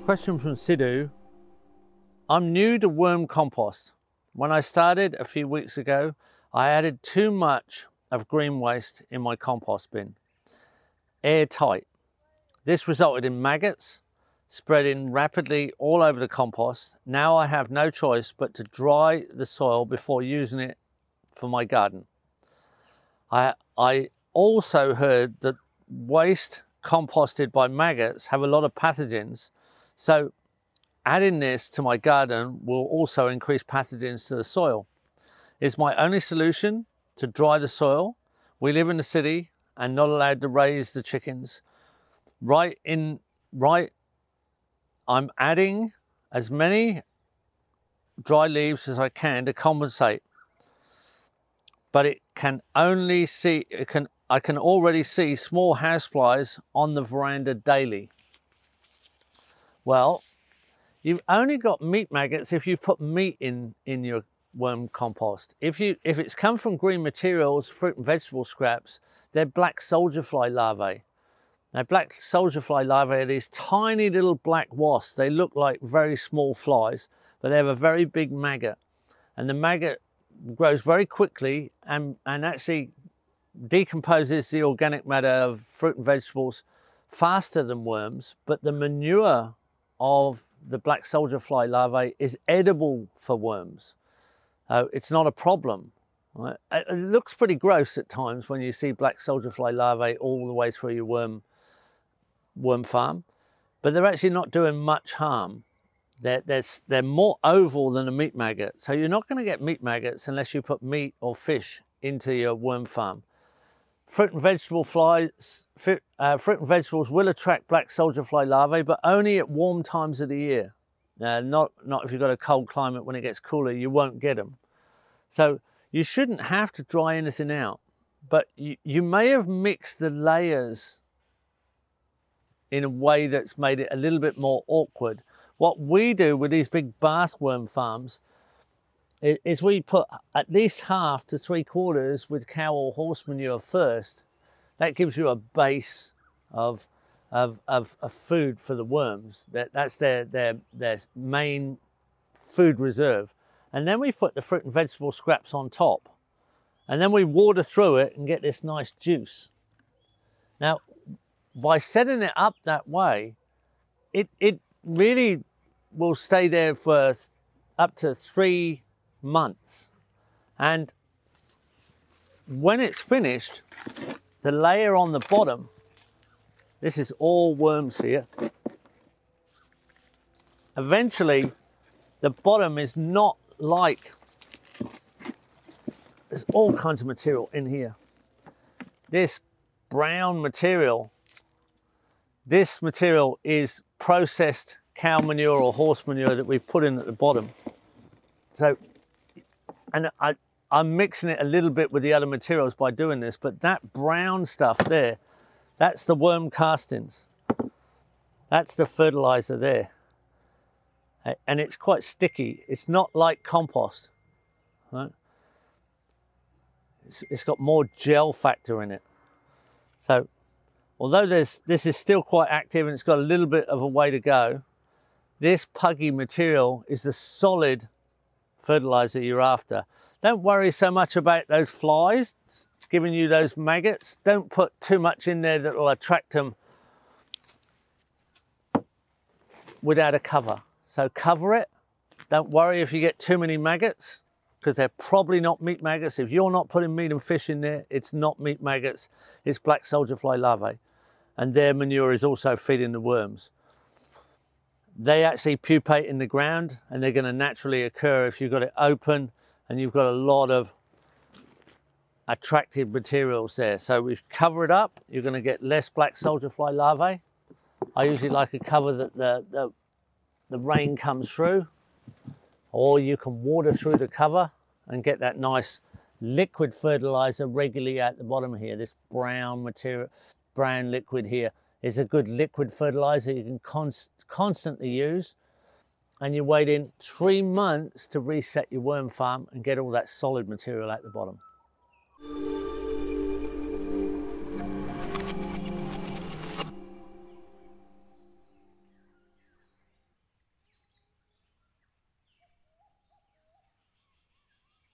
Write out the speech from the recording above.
Question from Sidhu. I'm new to worm compost. When I started a few weeks ago, I added too much of green waste in my compost bin. Airtight. This resulted in maggots spreading rapidly all over the compost. Now I have no choice but to dry the soil before using it for my garden. I also heard that waste composted by maggots have a lot of pathogens, so adding this to my garden will also increase pathogens to the soil. It's my only solution to dry the soil. We live in the city and not allowed to raise the chickens. I'm adding as many dry leaves as I can to compensate, but I can already see small houseflies on the veranda daily. Well, you've only got meat maggots if you put meat in your worm compost. If it's come from green materials, fruit and vegetable scraps, they're black soldier fly larvae. Now, black soldier fly larvae are these tiny little black wasps. They look like very small flies, but they have a very big maggot. And the maggot grows very quickly and actually decomposes the organic matter of fruit and vegetables faster than worms, but the manure of the black soldier fly larvae is edible for worms. It's not a problem. Right? It looks pretty gross at times when you see black soldier fly larvae all the way through your worm farm, but they're actually not doing much harm. They're more oval than a meat maggot, so you're not going to get meat maggots unless you put meat or fish into your worm farm. Fruit and vegetables will attract black soldier fly larvae, but only at warm times of the year. Not if you've got a cold climate. When it gets cooler, you won't get them. So you shouldn't have to dry anything out, but you may have mixed the layers in a way that's made it a little bit more awkward. What we do with these big bathworm farms is we put at least half to 3/4 with cow or horse manure first. That gives you a base of food for the worms. That's their main food reserve. And then we put the fruit and vegetable scraps on top. And then we water through it and get this nice juice. Now, by setting it up that way, it really will stay there for up to 3 months. And when it's finished, the layer on the bottom, this is all worms here. Eventually, the bottom is not like, there's all kinds of material in here. This brown material, this material is processed cow manure or horse manure that we've put in at the bottom. So, and I'm mixing it a little bit with the other materials by doing this, but that brown stuff there, that's the worm castings. That's the fertilizer there. And it's quite sticky. It's not like compost, right? It's got more gel factor in it. So, although this is still quite active and it's got a little bit of a way to go, this puggy material is the solid fertilizer you're after. Don't worry so much about those flies giving you those maggots. Don't put too much in there that will attract them without a cover. So cover it. Don't worry if you get too many maggots, because they're probably not meat maggots. If you're not putting meat and fish in there, it's not meat maggots, it's black soldier fly larvae. And their manure is also feeding the worms. They actually pupate in the ground and they're going to naturally occur if you've got it open and you've got a lot of attractive materials there. So if you cover it up, you're going to get less black soldier fly larvae. I usually like a cover that the rain comes through, or you can water through the cover and get that nice liquid fertilizer regularly at the bottom here. This brown material, brown liquid here is a good liquid fertilizer you can constantly use, and you wait in 3 months to reset your worm farm and get all that solid material at the bottom.